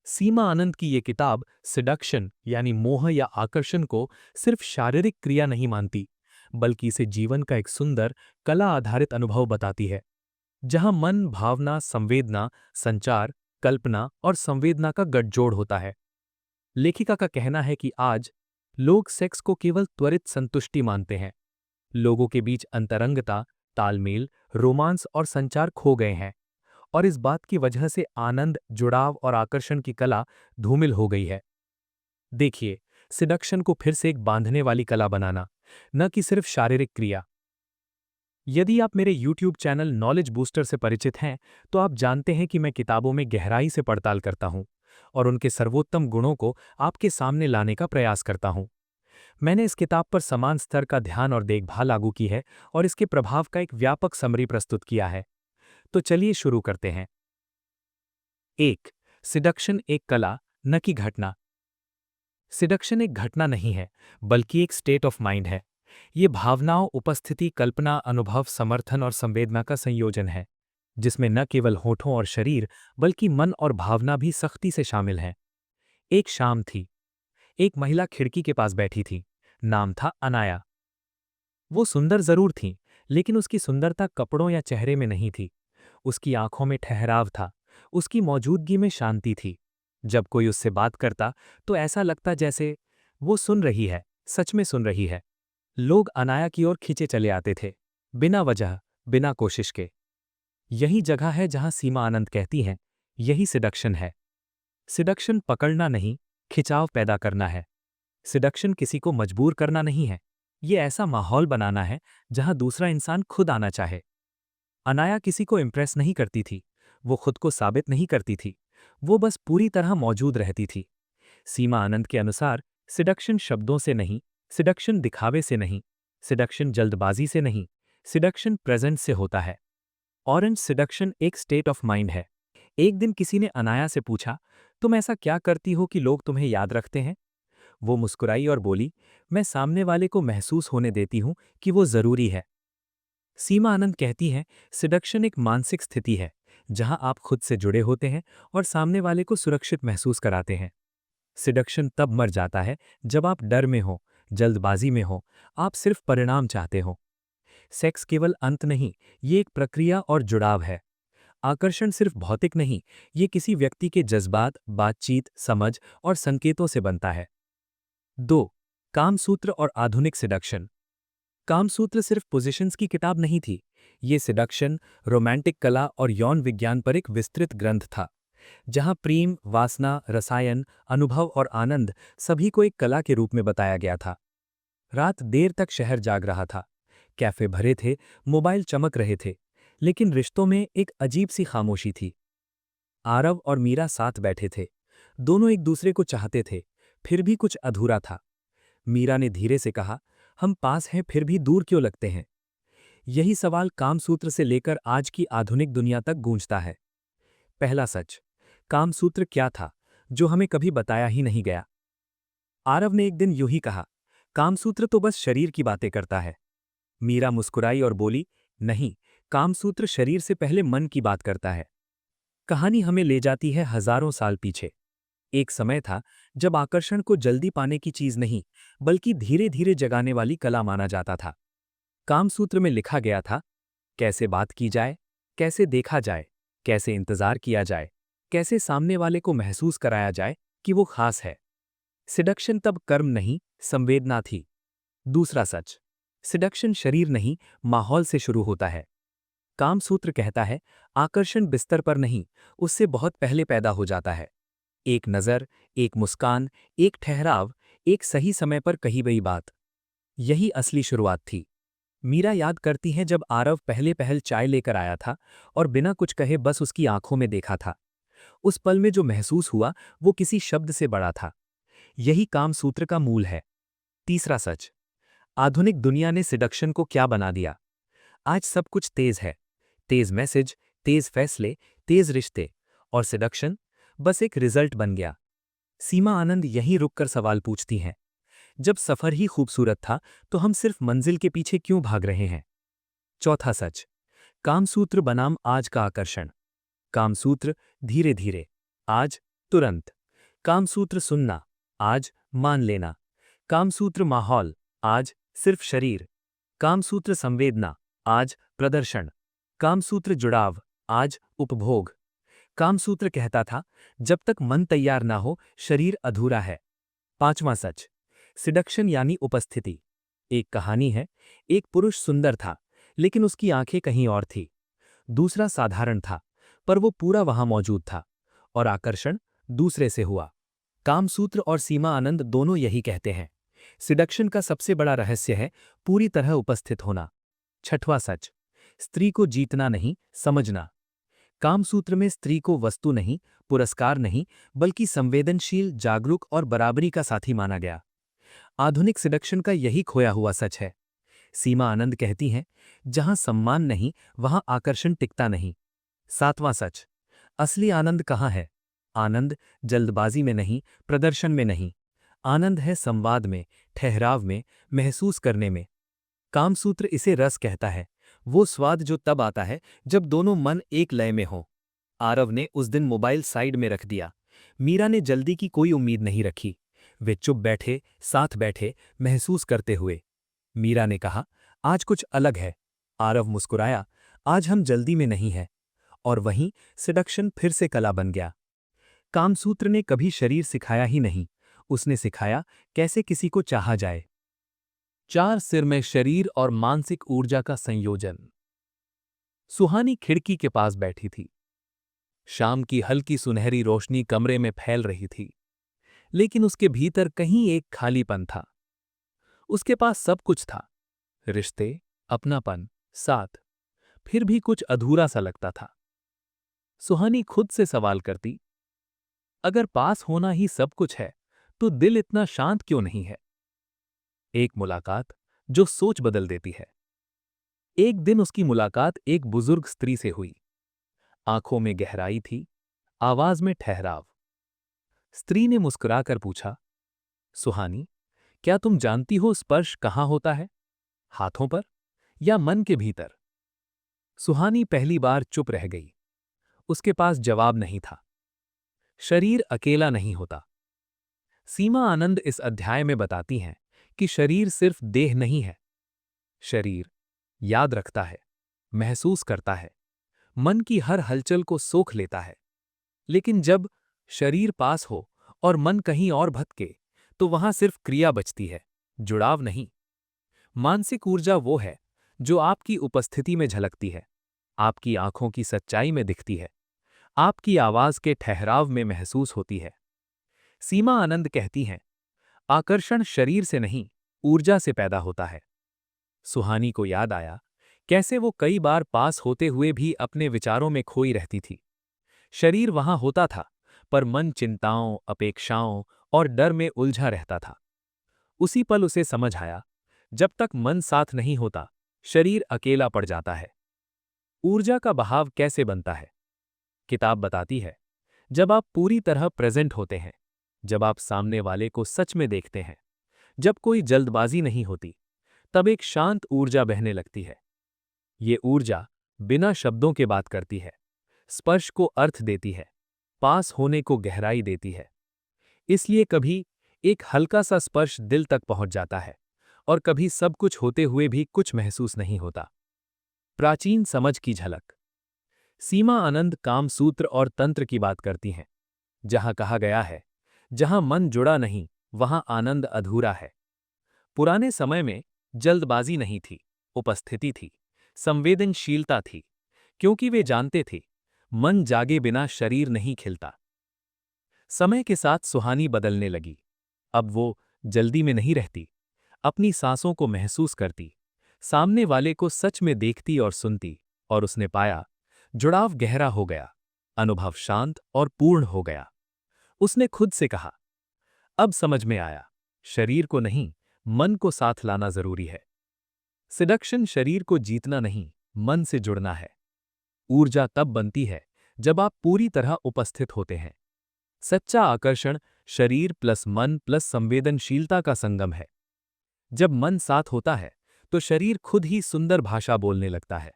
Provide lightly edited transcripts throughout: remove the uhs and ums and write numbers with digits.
सीमा आनंद की ये किताब सिडक्शन यानी मोह या आकर्षण को सिर्फ शारीरिक क्रिया नहीं मानती, बल्कि इसे जीवन का एक सुंदर कला आधारित अनुभव बताती है, जहां मन, भावना, संवेदना, संचार, कल्पना और संवेदना का गठजोड़ होता है। लेखिका का कहना है कि आज लोग सेक्स को केवल त्वरित संतुष्टि मानते हैं। लोगों के बीच अंतरंगता, तालमेल, रोमांस और संचार खो गए हैं, और इस बात की वजह से आनंद, जुड़ाव और आकर्षण की कला धूमिल हो गई है। देखिए, सिडक्शन को फिर से एक बांधने वाली कला बनाना, न कि सिर्फ शारीरिक क्रिया। यदि आप मेरे YouTube चैनल नॉलेज बूस्टर से परिचित हैं, तो आप जानते हैं कि मैं किताबों में गहराई से पड़ताल करता हूं और उनके सर्वोत्तम गुणों को आपके सामने लाने का प्रयास करता हूं। मैंने इस किताब पर समान स्तर का ध्यान और देखभाल लागू की है और इसके प्रभाव का एक व्यापक समरी प्रस्तुत किया है। तो चलिए शुरू करते हैं। 1. सिडक्शन एक कला, न कि घटना। सिडक्शन एक घटना नहीं है, बल्कि एक स्टेट ऑफ माइंड है। ये भावनाओं, उपस्थिति, कल्पना, अनुभव, समर्थन और संवेदना का संयोजन है, जिसमें न केवल होठों और शरीर, बल्कि मन और भावना भी सख्ती से शामिल हैं। एक शाम थी। एक महिला खिड़की के पास बैठी थी। नाम था अनाया। वो सुंदर जरूर थी, लेकिन उसकी सुंदरता कपड़ों या चेहरे में नहीं थी। उसकी आंखों में ठहराव था, उसकी मौजूदगी में शांति थी। जब कोई उससे बात करता, तो ऐसा लगता जैसे वो सुन रही है, सच में सुन रही है। लोग अनाया की ओर खींचे चले आते थे, बिना वजह, बिना कोशिश के। यही जगह है जहां सीमा आनंद कहती हैं, यही सिडक्शन है। सिडक्शन पकड़ना नहीं, खिंचाव पैदा करना है। सिडक्शन किसी को मजबूर करना नहीं है, ये ऐसा माहौल बनाना है जहां दूसरा इंसान खुद आना चाहे। अनाया किसी को इम्प्रेस नहीं करती थी, वो खुद को साबित नहीं करती थी, वो बस पूरी तरह मौजूद रहती थी। सीमा आनंद के अनुसार सिडक्शन शब्दों से नहीं, सिडक्शन दिखावे से नहीं, सिडक्शन जल्दबाजी से नहीं, सिडक्शन प्रेजेंट से होता है। ऑरेंज सिडक्शन एक स्टेट ऑफ माइंड है। एक दिन किसी ने अनाया से पूछा, तुम ऐसा क्या करती हो कि लोग तुम्हें याद रखते हैं? वो मुस्कुराई और बोली, मैं सामने वाले को महसूस होने देती हूं कि वो जरूरी है। सीमा आनंद कहती हैं, सिडक्शन एक मानसिक स्थिति है, जहां आप खुद से जुड़े होते हैं और सामने वाले को सुरक्षित महसूस कराते हैं। सिडक्शन तब मर जाता है जब आप डर में हो, जल्दबाजी में हो, आप सिर्फ परिणाम चाहते हो। सेक्स केवल अंत नहीं, ये एक प्रक्रिया और जुड़ाव है। आकर्षण सिर्फ भौतिक नहीं, ये किसी व्यक्ति के जज्बात, बातचीत, समझ और संकेतों से बनता है। 2. कामसूत्र और आधुनिक सिडक्शन। कामसूत्र सिर्फ पोजीशंस की किताब नहीं थी, ये सिडक्शन, रोमांटिक कला और यौन विज्ञान पर एक विस्तृत ग्रंथ था, जहां प्रेम, वासना, रसायन, अनुभव और आनंद सभी को एक कला के रूप में बताया गया था। रात देर तक शहर जाग रहा था, कैफे भरे थे, मोबाइल चमक रहे थे, लेकिन रिश्तों में एक अजीब सी खामोशी थी। आरव और मीरा साथ बैठे थे। दोनों एक दूसरे को चाहते थे, फिर भी कुछ अधूरा था। मीरा ने धीरे से कहा, हम पास हैं फिर भी दूर क्यों लगते हैं? यही सवाल कामसूत्र से लेकर आज की आधुनिक दुनिया तक गूंजता है। पहला सच, कामसूत्र क्या था जो हमें कभी बताया ही नहीं गया? आरव ने एक दिन यूं ही कहा, कामसूत्र तो बस शरीर की बातें करता है। मीरा मुस्कुराई और बोली, नहीं, कामसूत्र शरीर से पहले मन की बात करता है। कहानी हमें ले जाती है हजारों साल पीछे। एक समय था जब आकर्षण को जल्दी पाने की चीज नहीं, बल्कि धीरे धीरे जगाने वाली कला माना जाता था। कामसूत्र में लिखा गया था, कैसे बात की जाए, कैसे देखा जाए, कैसे इंतजार किया जाए, कैसे सामने वाले को महसूस कराया जाए कि वो खास है। सिडक्शन तब कर्म नहीं, संवेदना थी। दूसरा सच, सिडक्शन शरीर नहीं, माहौल से शुरू होता है। कामसूत्र कहता है, आकर्षण बिस्तर पर नहीं, उससे बहुत पहले पैदा हो जाता है। एक नज़र, एक मुस्कान, एक ठहराव, एक सही समय पर कही गई बात, यही असली शुरुआत थी। मीरा याद करती हैं जब आरव पहले पहल चाय लेकर आया था और बिना कुछ कहे बस उसकी आंखों में देखा था। उस पल में जो महसूस हुआ वो किसी शब्द से बड़ा था। यही कामसूत्र का मूल है। तीसरा सच, आधुनिक दुनिया ने सिडक्शन को क्या बना दिया? आज सब कुछ तेज है, तेज मैसेज, तेज फैसले, तेज रिश्ते, और सिडक्शन बस एक रिजल्ट बन गया। सीमा आनंद यहीं रुककर सवाल पूछती हैं, जब सफर ही खूबसूरत था तो हम सिर्फ मंजिल के पीछे क्यों भाग रहे हैं? चौथा सच, कामसूत्र बनाम आज का आकर्षण। कामसूत्र धीरे धीरे, आज तुरंत। कामसूत्र सुनना, आज मान लेना। कामसूत्र माहौल, आज सिर्फ शरीर। कामसूत्र संवेदना, आज प्रदर्शन। कामसूत्र जुड़ाव, आज उपभोग। कामसूत्र कहता था, जब तक मन तैयार ना हो शरीर अधूरा है। पांचवां सच, सिडक्शन यानी उपस्थिति। एक कहानी है, एक पुरुष सुंदर था, लेकिन उसकी आंखें कहीं और थी। दूसरा साधारण था, पर वो पूरा वहां मौजूद था, और आकर्षण दूसरे से हुआ। कामसूत्र और सीमा आनंद दोनों यही कहते हैं। सिडक्शन का सबसे बड़ा रहस्य है पूरी तरह उपस्थित होना। छठवां सच, स्त्री को जीतना नहीं, समझना। कामसूत्र में स्त्री को वस्तु नहीं, पुरस्कार नहीं, बल्कि संवेदनशील, जागरूक और बराबरी का साथी माना गया। आधुनिक सिडक्शन का यही खोया हुआ सच है। सीमा आनंद कहती हैं, जहां सम्मान नहीं वहां आकर्षण टिकता नहीं। सातवां सच, असली आनंद कहाँ है? आनंद जल्दबाजी में नहीं, प्रदर्शन में नहीं। आनंद है संवाद में, ठहराव में, महसूस करने में। कामसूत्र इसे रस कहता है, वो स्वाद जो तब आता है जब दोनों मन एक लय में हों। आरव ने उस दिन मोबाइल साइड में रख दिया। मीरा ने जल्दी की कोई उम्मीद नहीं रखी। वे चुप बैठे, साथ बैठे, महसूस करते हुए। मीरा ने कहा, आज कुछ अलग है। आरव मुस्कुराया, आज हम जल्दी में नहीं हैं। और वहीं सिडक्शन फिर से कला बन गया। कामसूत्र ने कभी शरीर सिखाया ही नहीं, उसने सिखाया कैसे किसी को चाहा जाए। चार सिर में शरीर और मानसिक ऊर्जा का संयोजन। सुहानी खिड़की के पास बैठी थी। शाम की हल्की सुनहरी रोशनी कमरे में फैल रही थी, लेकिन उसके भीतर कहीं एक खालीपन था। उसके पास सब कुछ था, रिश्ते, अपनापन, साथ, फिर भी कुछ अधूरा सा लगता था। सुहानी खुद से सवाल करती, अगर पास होना ही सब कुछ है, तो दिल इतना शांत क्यों नहीं है? एक मुलाकात जो सोच बदल देती है। एक दिन उसकी मुलाकात एक बुजुर्ग स्त्री से हुई। आंखों में गहराई थी, आवाज में ठहराव। स्त्री ने मुस्कुराकर पूछा, सुहानी, क्या तुम जानती हो स्पर्श कहाँ होता है? हाथों पर या मन के भीतर? सुहानी पहली बार चुप रह गई। उसके पास जवाब नहीं था। शरीर अकेला नहीं होता। सीमा आनंद इस अध्याय में बताती हैं कि शरीर सिर्फ देह नहीं है। शरीर याद रखता है, महसूस करता है, मन की हर हलचल को सोख लेता है। लेकिन जब शरीर पास हो और मन कहीं और भटके, तो वहां सिर्फ क्रिया बचती है, जुड़ाव नहीं। मानसिक ऊर्जा वो है जो आपकी उपस्थिति में झलकती है, आपकी आंखों की सच्चाई में दिखती है, आपकी आवाज के ठहराव में महसूस होती है। सीमा आनंद कहती हैं, आकर्षण शरीर से नहीं, ऊर्जा से पैदा होता है। सुहानी को याद आया कैसे वो कई बार पास होते हुए भी अपने विचारों में खोई रहती थी। शरीर वहां होता था, पर मन चिंताओं, अपेक्षाओं और डर में उलझा रहता था। उसी पल उसे समझ आया, जब तक मन साथ नहीं होता, शरीर अकेला पड़ जाता है। ऊर्जा का बहाव कैसे बनता है? किताब बताती है, जब आप पूरी तरह प्रेजेंट होते हैं, जब आप सामने वाले को सच में देखते हैं, जब कोई जल्दबाजी नहीं होती, तब एक शांत ऊर्जा बहने लगती है। ये ऊर्जा बिना शब्दों के बात करती है, स्पर्श को अर्थ देती है, पास होने को गहराई देती है। इसलिए कभी एक हल्का सा स्पर्श दिल तक पहुंच जाता है, और कभी सब कुछ होते हुए भी कुछ महसूस नहीं होता। प्राचीन समझ की झलक। सीमा आनंद कामसूत्र और तंत्र की बात करती हैं, जहां कहा गया है, जहां मन जुड़ा नहीं, वहां आनंद अधूरा है। पुराने समय में जल्दबाजी नहीं थी, उपस्थिति थी, संवेदनशीलता थी, क्योंकि वे जानते थे, मन जागे बिना शरीर नहीं खिलता। समय के साथ सुहानी बदलने लगी। अब वो जल्दी में नहीं रहती, अपनी सांसों को महसूस करती, सामने वाले को सच में देखती और सुनती, और उसने पाया, जुड़ाव गहरा हो गया, अनुभव शांत और पूर्ण हो गया। उसने खुद से कहा, अब समझ में आया, शरीर को नहीं, मन को साथ लाना जरूरी है। सिडक्शन शरीर को जीतना नहीं, मन से जुड़ना है। ऊर्जा तब बनती है जब आप पूरी तरह उपस्थित होते हैं। सच्चा आकर्षण शरीर प्लस मन प्लस संवेदनशीलता का संगम है। जब मन साथ होता है, तो शरीर खुद ही सुंदर भाषा बोलने लगता है।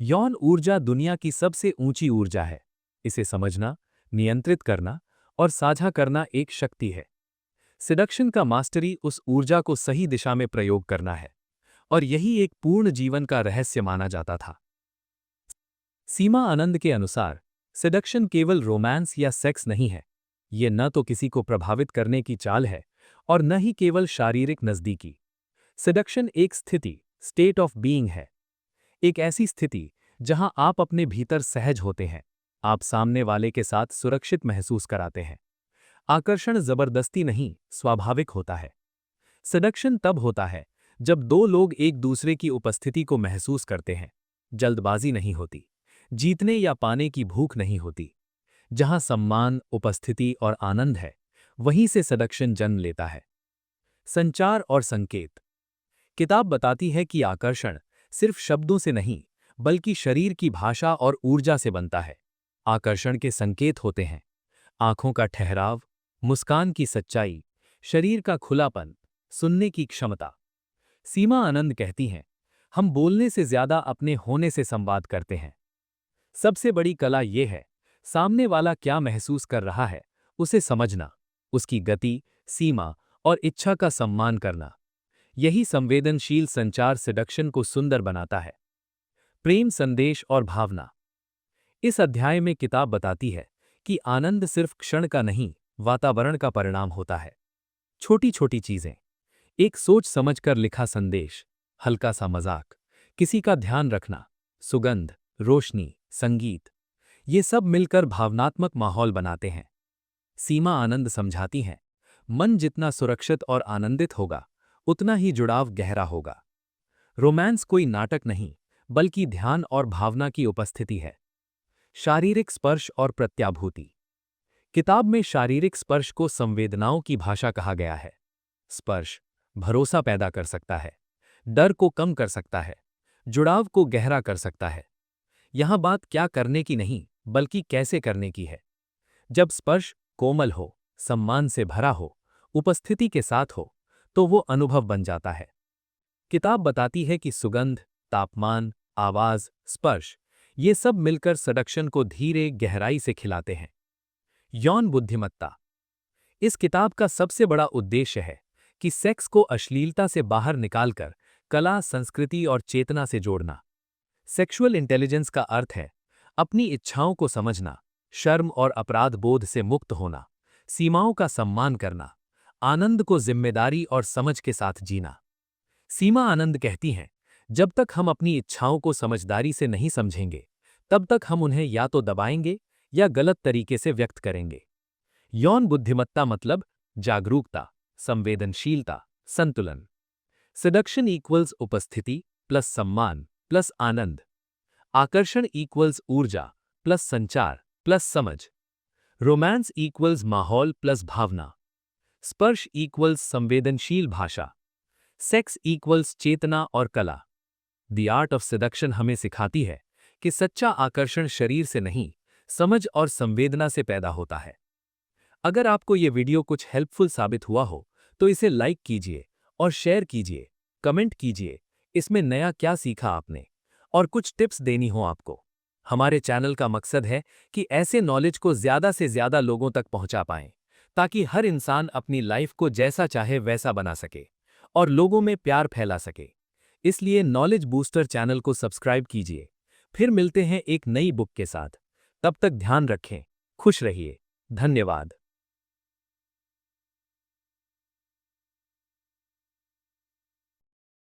यौन ऊर्जा दुनिया की सबसे ऊंची ऊर्जा है। इसे समझना, नियंत्रित करना और साझा करना एक शक्ति है। सिडक्शन का मास्टरी उस ऊर्जा को सही दिशा में प्रयोग करना है, और यही एक पूर्ण जीवन का रहस्य माना जाता था। सीमा आनंद के अनुसार सिडक्शन केवल रोमांस या सेक्स नहीं है। ये न तो किसी को प्रभावित करने की चाल है और न ही केवल शारीरिक नज़दीकी। सिडक्शन एक स्थिति, स्टेट ऑफ बीइंग है। एक ऐसी स्थिति जहां आप अपने भीतर सहज होते हैं, आप सामने वाले के साथ सुरक्षित महसूस कराते हैं। आकर्षण जबरदस्ती नहीं, स्वाभाविक होता है। सिडक्शन तब होता है जब दो लोग एक दूसरे की उपस्थिति को महसूस करते हैं। जल्दबाजी नहीं होती, जीतने या पाने की भूख नहीं होती। जहां सम्मान, उपस्थिति और आनंद है, वहीं से सिडक्शन जन्म लेता है। संचार और संकेत। किताब बताती है कि आकर्षण सिर्फ शब्दों से नहीं, बल्कि शरीर की भाषा और ऊर्जा से बनता है। आकर्षण के संकेत होते हैं: आंखों का ठहराव, मुस्कान की सच्चाई, शरीर का खुलापन, सुनने की क्षमता। सीमा आनंद कहती हैं, हम बोलने से ज्यादा अपने होने से संवाद करते हैं। सबसे बड़ी कला यह है, सामने वाला क्या महसूस कर रहा है उसे समझना, उसकी गति, सीमा और इच्छा का सम्मान करना। यही संवेदनशील संचार सिडक्शन को सुंदर बनाता है। प्रेम संदेश और भावना। इस अध्याय में किताब बताती है कि आनंद सिर्फ क्षण का नहीं, वातावरण का परिणाम होता है। छोटी छोटी चीजें, एक सोच समझकर लिखा संदेश, हल्का सा मजाक, किसी का ध्यान रखना, सुगंध, रोशनी, संगीत, ये सब मिलकर भावनात्मक माहौल बनाते हैं। सीमा आनंद समझाती हैं, मन जितना सुरक्षित और आनंदित होगा, उतना ही जुड़ाव गहरा होगा। रोमांस कोई नाटक नहीं, बल्कि ध्यान और भावना की उपस्थिति है। शारीरिक स्पर्श और प्रत्याभूति। किताब में शारीरिक स्पर्श को संवेदनाओं की भाषा कहा गया है। स्पर्श भरोसा पैदा कर सकता है, डर को कम कर सकता है, जुड़ाव को गहरा कर सकता है। यहां बात क्या करने की नहीं, बल्कि कैसे करने की है। जब स्पर्श कोमल हो, सम्मान से भरा हो, उपस्थिति के साथ हो, तो वो अनुभव बन जाता है। किताब बताती है कि सुगंध, तापमान, आवाज, स्पर्श, ये सब मिलकर सिडक्शन को धीरे गहराई से खिलाते हैं। यौन बुद्धिमत्ता। इस किताब का सबसे बड़ा उद्देश्य है कि सेक्स को अश्लीलता से बाहर निकालकर कला, संस्कृति और चेतना से जोड़ना। सेक्सुअल इंटेलिजेंस का अर्थ है अपनी इच्छाओं को समझना, शर्म और अपराध बोध से मुक्त होना, सीमाओं का सम्मान करना, आनंद को जिम्मेदारी और समझ के साथ जीना। सीमा आनंद कहती हैं, जब तक हम अपनी इच्छाओं को समझदारी से नहीं समझेंगे, तब तक हम उन्हें या तो दबाएंगे या गलत तरीके से व्यक्त करेंगे। यौन बुद्धिमत्ता मतलब जागरूकता, संवेदनशीलता, संतुलन। सिडक्शन इक्वल्स उपस्थिति प्लस सम्मान प्लस आनंद। आकर्षण इक्वल्स ऊर्जा प्लस संचार प्लस समझ। रोमांस इक्वल्स माहौल प्लस भावना। स्पर्श इक्वल्स संवेदनशील भाषा। सेक्स इक्वल्स चेतना और कला। द आर्ट ऑफ सिडक्शन हमें सिखाती है कि सच्चा आकर्षण शरीर से नहीं, समझ और संवेदना से पैदा होता है। अगर आपको ये वीडियो कुछ हेल्पफुल साबित हुआ हो, तो इसे लाइक कीजिए और शेयर कीजिए, कमेंट कीजिए, इसमें नया क्या सीखा आपने, और कुछ टिप्स देनी हो आपको। हमारे चैनल का मकसद है कि ऐसे नॉलेज को ज़्यादा से ज़्यादा लोगों तक पहुंचा पाएं, ताकि हर इंसान अपनी लाइफ को जैसा चाहे वैसा बना सके और लोगों में प्यार फैला सके। इसलिए नॉलेज बूस्टर चैनल को सब्सक्राइब कीजिए। फिर मिलते हैं एक नई बुक के साथ। तब तक ध्यान रखें, खुश रहिए। धन्यवाद।